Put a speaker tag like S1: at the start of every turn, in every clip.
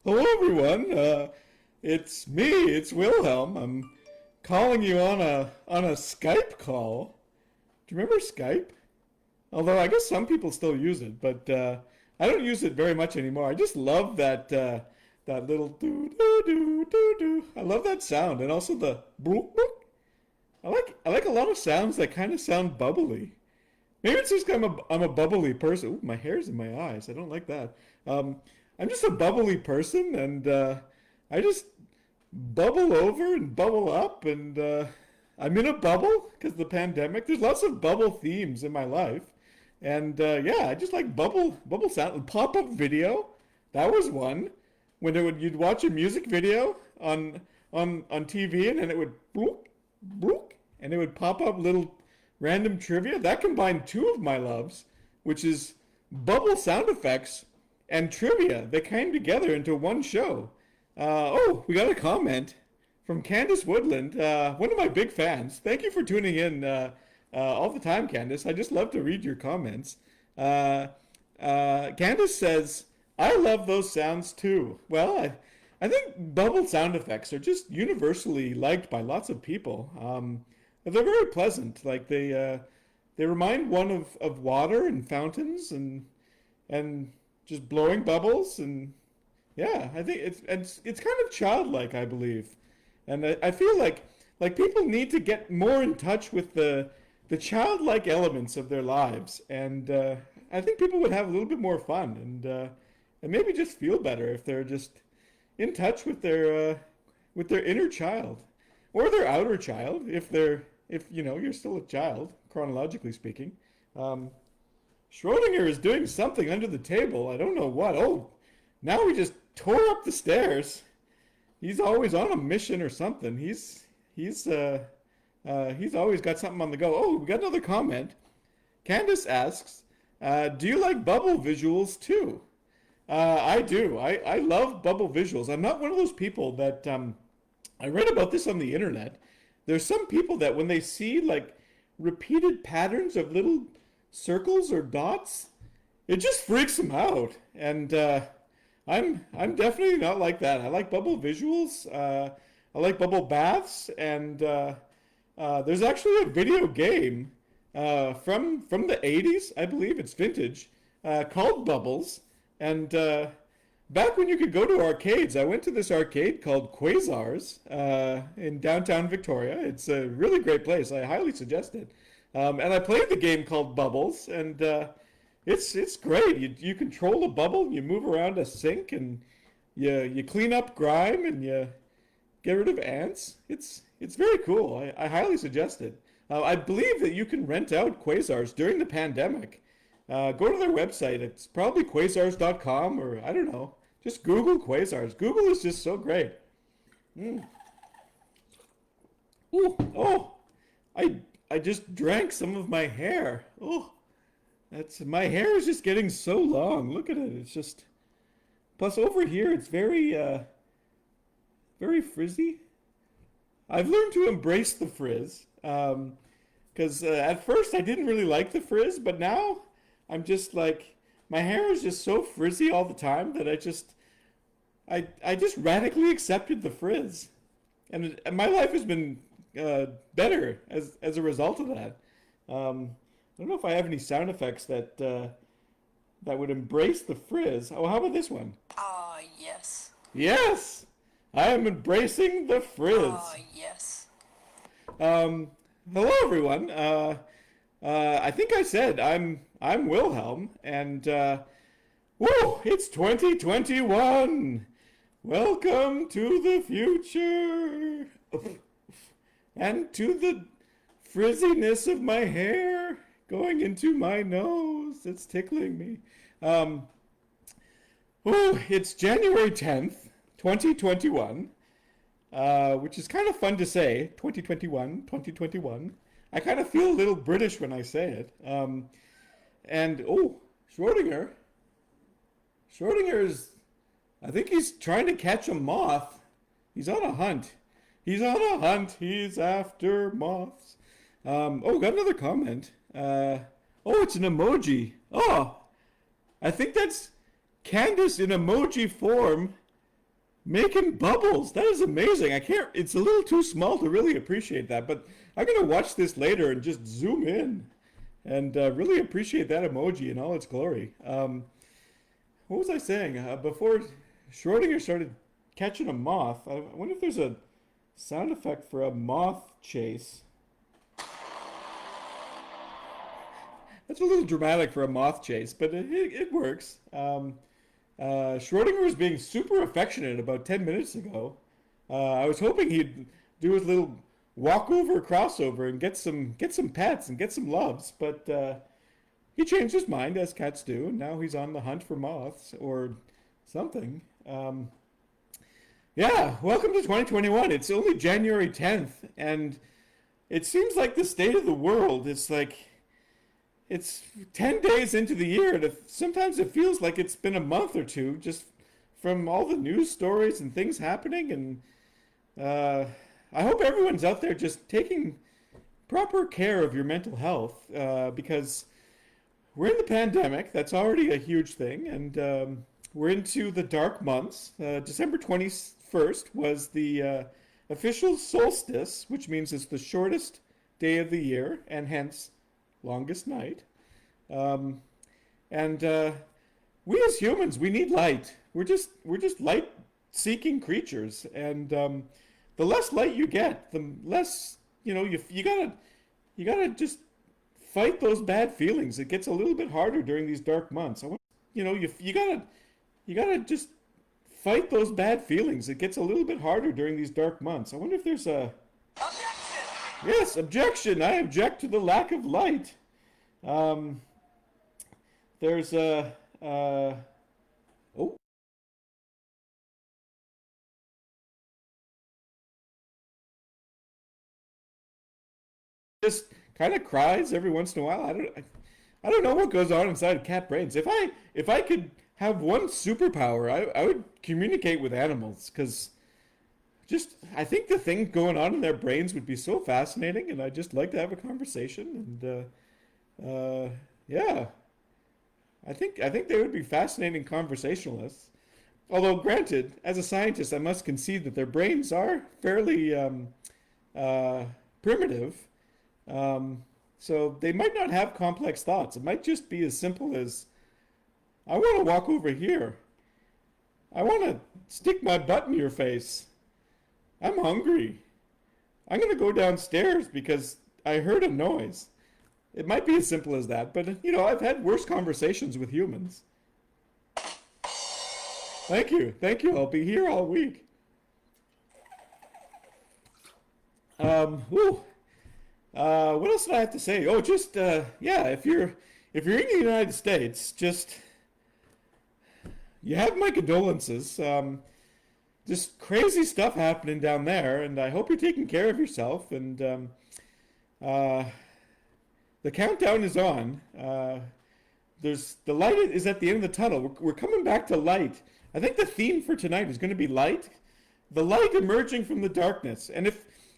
S1: Hello, everyone. It's me. It's Wilhelm. I'm calling you on a Skype call. Do you remember Skype? Although I guess some people still use it, but I don't use it very much anymore. I just love that little doo doo doo doo doo. I love that sound, and also the bloop bloop. I like a lot of sounds that kind of sound bubbly. Maybe it's just 'cause I'm a bubbly person. Ooh, my hair's in my eyes. I don't like that. Um, I'm just a bubbly person, and I just bubble over and bubble up, and I'm in a bubble because of the pandemic. There's lots of bubble themes in my life, and yeah, I just like bubble sound. Pop up video, that was one. When you'd watch a music video on TV, and then it would bloop bloop, and it would pop up little random trivia. That combined two of my loves, which is bubble sound effects and trivia. They came together into one show. Oh, we got a comment from Candace Woodland, one of my big fans. Thank you for tuning in all the time, Candace. I just love to read your comments. Candace says, I love those sounds too. Well, I think bubble sound effects are just universally liked by lots of people. They're very pleasant. Like they remind one of water and fountains and just blowing bubbles, and yeah, I think it's kind of childlike, I believe, and I feel like people need to get more in touch with the childlike elements of their lives, and I think people would have a little bit more fun, and maybe just feel better if they're just in touch with their inner child or their outer child, if you know you're still a child chronologically speaking. Um, Schrodinger is doing something under the table. I don't know what. Oh, now we just tore up the stairs. He's always on a mission or something. He's always got something on the go. Oh, we got another comment. Candace asks, "Do you like bubble visuals too?" I do. I love bubble visuals. I'm not one of those people that I read about this on the internet. There's some people that when they see like repeated patterns of little circles or dots, it just freaks them out. And I'm definitely not like that. I like bubble visuals. I like bubble baths, and there's actually a video game from the 80s, I believe it's vintage, called Bubbles. And back when you could go to arcades, I went to this arcade called Quasars in downtown Victoria. It's a really great place. I highly suggest it. And I played the game called Bubbles, and it's great. You control a bubble, you move around a sink, and you clean up grime, and you get rid of ants. It's very cool. I highly suggest it. I believe that you can rent out Quasars during the pandemic. Go to their website. It's probably quasars.com, or I don't know. Just Google Quasars. Google is just so great. Mm. Ooh, oh, I I just drank some of my hair. Oh, that's my hair is just getting so long. Look at it. It's just plus over here it's very frizzy. I've learned to embrace the frizz. Because at first I didn't really like the frizz, but now I'm just like my hair is just so frizzy all the time that I just radically accepted the frizz, and my life has been better as a result of that. I don't know if I have any sound effects that would embrace the frizz. Oh, how about this one?
S2: Ah, yes.
S1: Yes, I am embracing the
S2: Ah,
S1: frizz.
S2: yes.
S1: Um, Hello everyone. I think I said I'm Wilhelm, and whoa, it's 2021. Welcome to the future, and to the frizziness of my hair going into my nose. It's tickling me. Um, oh, it's January 10th, 2021. Which is kind of fun to say. 2021, 2021. I kind of feel a little British when I say it. And oh, Schrodinger. Schrodinger is, I think he's trying to catch a moth. He's on a hunt. He's on a hunt. He's after moths. Oh, got another comment. Oh, it's an emoji. Oh, I think that's Candace in emoji form Making bubbles. That is amazing. I can't, it's a little too small to really appreciate that, but I'm going to watch this later and just zoom in and really appreciate that emoji in all its glory. What was I saying? Before Schrodinger started catching a moth, I wonder if there's a sound effect for a moth chase. That's a little dramatic for a moth chase, but it works. Schrodinger was being super affectionate about 10 minutes ago. I was hoping he'd do his little walkover crossover and get some pets and get some loves, but he changed his mind as cats do, and now he's on the hunt for moths or something. Yeah, welcome to 2021. It's only January 10th, and it seems like the state of the world is like it's 10 days into the year, and sometimes it feels like it's been a month or two just from all the news stories and things happening. And I hope everyone's out there just taking proper care of your mental health because we're in the pandemic. That's already a huge thing. And we're into the dark months. December 21st was the official solstice, which means it's the shortest day of the year and hence longest night. Um, and we as humans, we need light. We're just light seeking creatures. And the less light you get, the less you gotta just fight those bad feelings. It gets a little bit harder during these dark months. You gotta just fight those bad feelings. It gets a little bit harder during these dark months. I wonder if there's a yes objection. I object to the lack of light. Um, there's a oh just kind of cries every once in a while. I don't know what goes on inside cat brains. If I could have one superpower, I would communicate with animals because just I think the thing going on in their brains would be so fascinating, and I'd just like to have a conversation. And yeah, I think they would be fascinating conversationalists. Although, granted, as a scientist, I must concede that their brains are fairly uh, primitive. Um, so they might not have complex thoughts. It might just be as simple as I want to walk over here. I want to stick my butt in your face. I'm hungry. I'm going to go downstairs because I heard a noise. It might be as simple as that, but I've had worse conversations with humans. Thank you. Thank you. I'll be here all week. Whew. What else did I have to say? Oh, just yeah, if you're in the United States, just you have my condolences. Just crazy stuff happening down there, and I hope you're taking care of yourself. And uh, the countdown is on. There's the light is at the end of the tunnel. We're coming back to light. I think the theme for tonight is going to be light, the light emerging from the darkness. And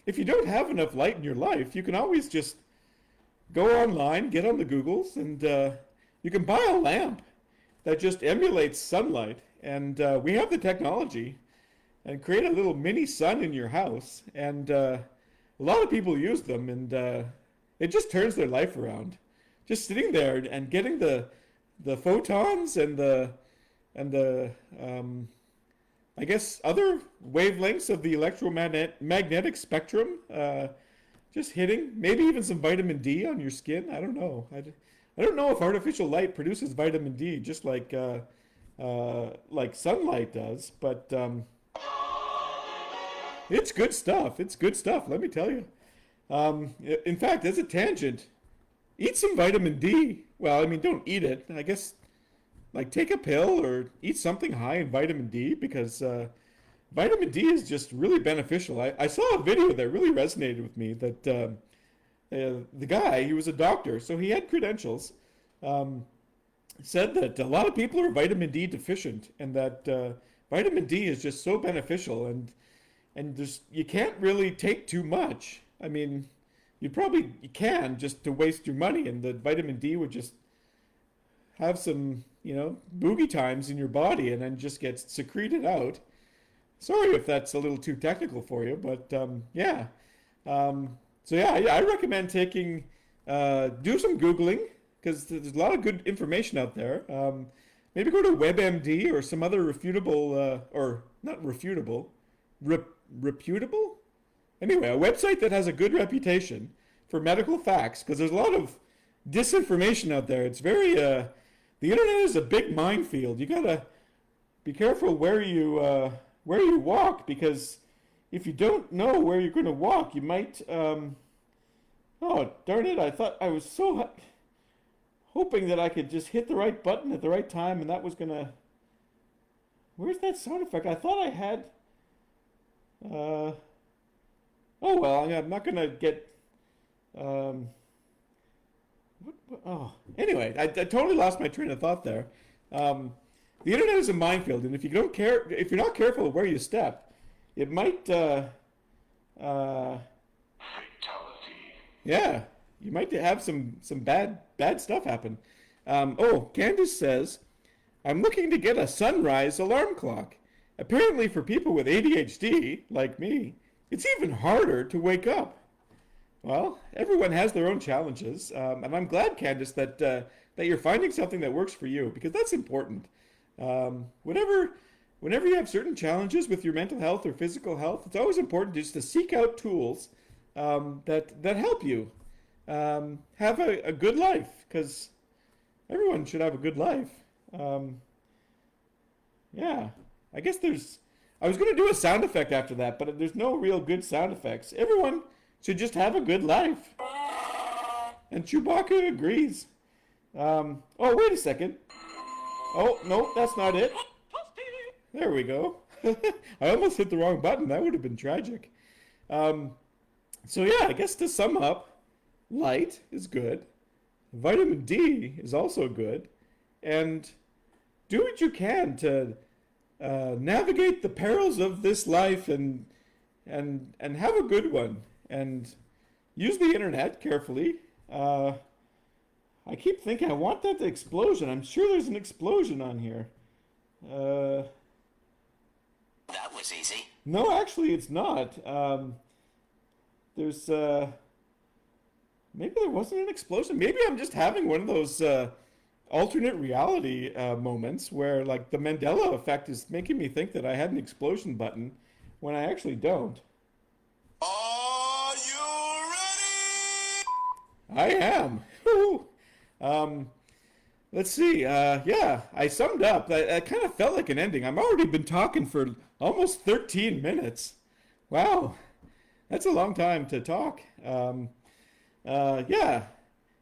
S1: if you don't have enough light in your life, you can always just go online, get on the Googles, and you can buy a lamp that just emulates sunlight. And we have the technology and create a little mini sun in your house. And a lot of people use them, and it just turns their life around. Just sitting there and getting the photons and the I guess other wavelengths of the electromagnetic spectrum, just hitting maybe even some vitamin D on your skin. I don't know. I don't know if artificial light produces vitamin D just like sunlight does, but it's good stuff. It's good stuff. Let me tell you. In fact, as a tangent, eat some vitamin D. Well, I mean, don't eat it. I guess like take a pill or eat something high in vitamin D because vitamin D is just really beneficial. I saw a video that really resonated with me that the guy, he was a doctor, so he had credentials, um, said that a lot of people are vitamin D deficient and that vitamin D is just so beneficial and there's you can't really take too much. I mean, you can just to waste your money and the vitamin D would just have some, boogie times in your body and then just gets secreted out. Sorry if that's a little too technical for you, but yeah. So yeah, I recommend do some Googling because there's a lot of good information out there. Maybe go to WebMD or some other refutable, or not refutable, rep- reputable? Anyway, a website that has a good reputation for medical facts because there's a lot of disinformation out there. The internet is a big minefield. You gotta be careful where you walk because if you don't know where you're going to walk, you might. Oh darn it! I thought I was so hoping that I could just hit the right button at the right time, and that was gonna. Where's that sound effect? I thought I had. Uh, oh well, I'm not gonna get. Um, oh, anyway, I totally lost my train of thought there. Um, the internet is a minefield, and if you're not careful where you step, it might. Uh, yeah, you might have some bad stuff happen. Candace says, "I'm looking to get a sunrise alarm clock. Apparently, for people with ADHD like me, it's even harder to wake up." Well, everyone has their own challenges, and I'm glad, Candace, that you're finding something that works for you because that's important. Whenever you have certain challenges with your mental health or physical health, it's always important just to seek out tools that help you have a good life because everyone should have a good life. Um, yeah, I guess there's. I was going to do a sound effect after that, but there's no real good sound effects. Everyone should just have a good life. And Chewbacca agrees. Oh, wait a second. Oh, no, that's not it. There we go. I almost hit the wrong button. That would have been tragic. Um, so, yeah, I guess to sum up, light is good. Vitamin D is also good. And do what you can to navigate the perils of this life and have a good one. And use the internet carefully. I keep thinking I want that explosion. I'm sure there's an explosion on here. Uh,
S2: That was easy.
S1: no, actually, it's not. There's maybe there wasn't an explosion. Maybe I'm just having one of those alternate reality moments where like the Mandela effect is making me think that I had an explosion button when I actually don't.
S2: Are you ready?
S1: I am. Woo. Um, let's see. Yeah, I summed up. I kind of felt like an ending. I've already been talking for almost 13 minutes. Wow, that's a long time to talk. Yeah,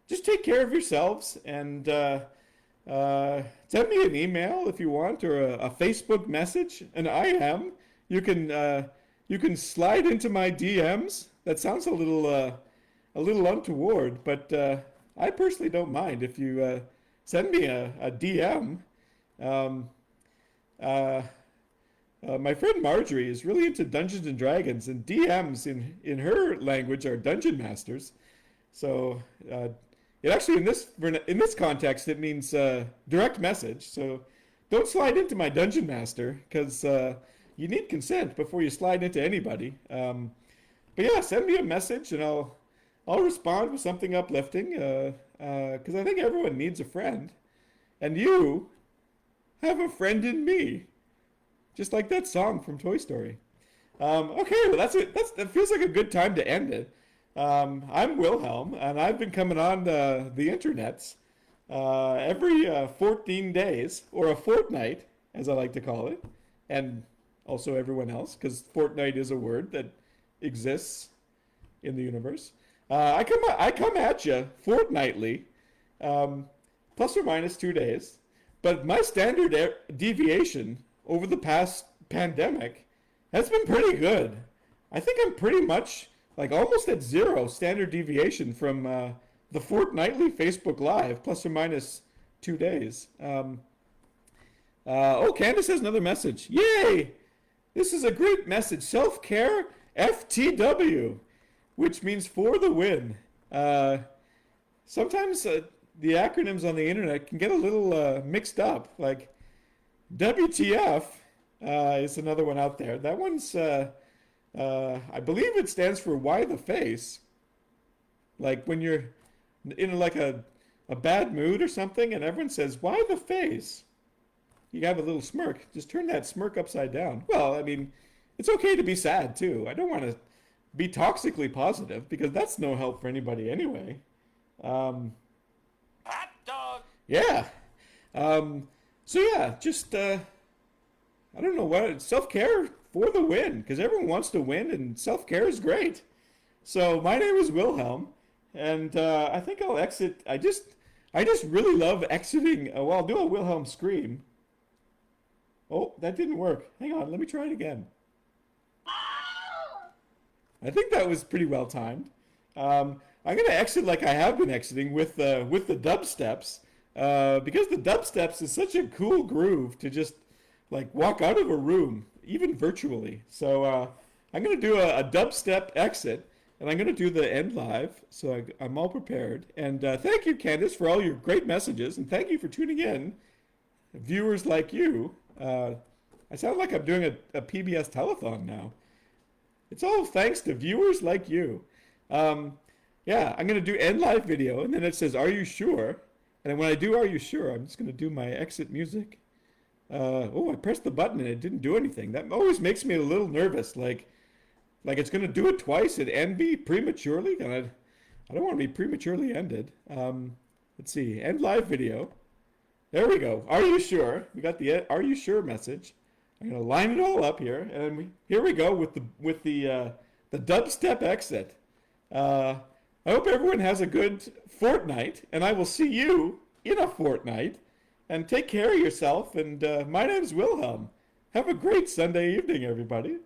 S1: just take care of yourselves and send me an email if you want or a Facebook message. And I am. You can slide into my DMs. That sounds a little untoward, but I personally don't mind if you send me a DM. Um, uh, my friend Marjorie is really into Dungeons and Dragons, and DMs in her language are dungeon masters. So it actually in this context it means direct message. So don't slide into my dungeon master because you need consent before you slide into anybody. But yeah, send me a message and I'll respond with something uplifting because I think everyone needs a friend, and you have a friend in me, just like that song from Toy Story. Okay, well that's it. That feels like a good time to end it. I'm Wilhelm, and I've been coming on the internets every 14 days, or a fortnight, as I like to call it, and also everyone else, because fortnight is a word that exists in the universe. I come at you fortnightly, plus or minus 2 days, but my standard deviation over the past pandemic has been pretty good. I think I'm pretty much like almost at zero standard deviation from the fortnightly Facebook Live, plus or minus 2 days. Candace has another message. Yay! This is a great message. Self-care FTW, which means for the win. Sometimes the acronyms on the internet can get a little mixed up. Like WTF, is another one out there. That one's, I believe it stands for "Why the Face." Like when you're in like a bad mood or something, and everyone says, "Why the face?" You have a little smirk. Just turn that smirk upside down. Well, I mean, it's okay to be sad too. I don't want to be toxically positive because that's no help for anybody anyway. Um,
S2: Hot dog.
S1: yeah. So yeah, just I don't know what self care for the win because everyone wants to win and self care is great. So my name is Wilhelm, and I think I'll exit. I just really love exiting. Well, I'll do a Wilhelm scream. Oh, that didn't work. Hang on, let me try it again. I think that was pretty well timed. I'm gonna exit like I have been exiting with the dubsteps, because the dubsteps is such a cool groove to just like walk out of a room, even virtually. So I'm gonna do a dubstep exit, and I'm gonna do the end live. So I'm all prepared. And thank you, Candace, for all your great messages, and thank you for tuning in, viewers like you. I sound like I'm doing a PBS telethon now. It's all thanks to viewers like you. Yeah, I'm going to do end live video, and then it says, "Are you sure?" And then when I do "Are you sure?" I'm just going to do my exit music. Oh, I pressed the button and it didn't do anything. That always makes me a little nervous, like it's going to do it twice and end me prematurely. And I don't want to be prematurely ended. Let's see, end live video. There we go. Are you sure? We got the "Are you sure?" message. I'm gonna line it all up here, and here we go with the dubstep exit. I hope everyone has a good fortnight, and I will see you in a fortnight. And take care of yourself. And my name's Wilhelm. Have a great Sunday evening, everybody.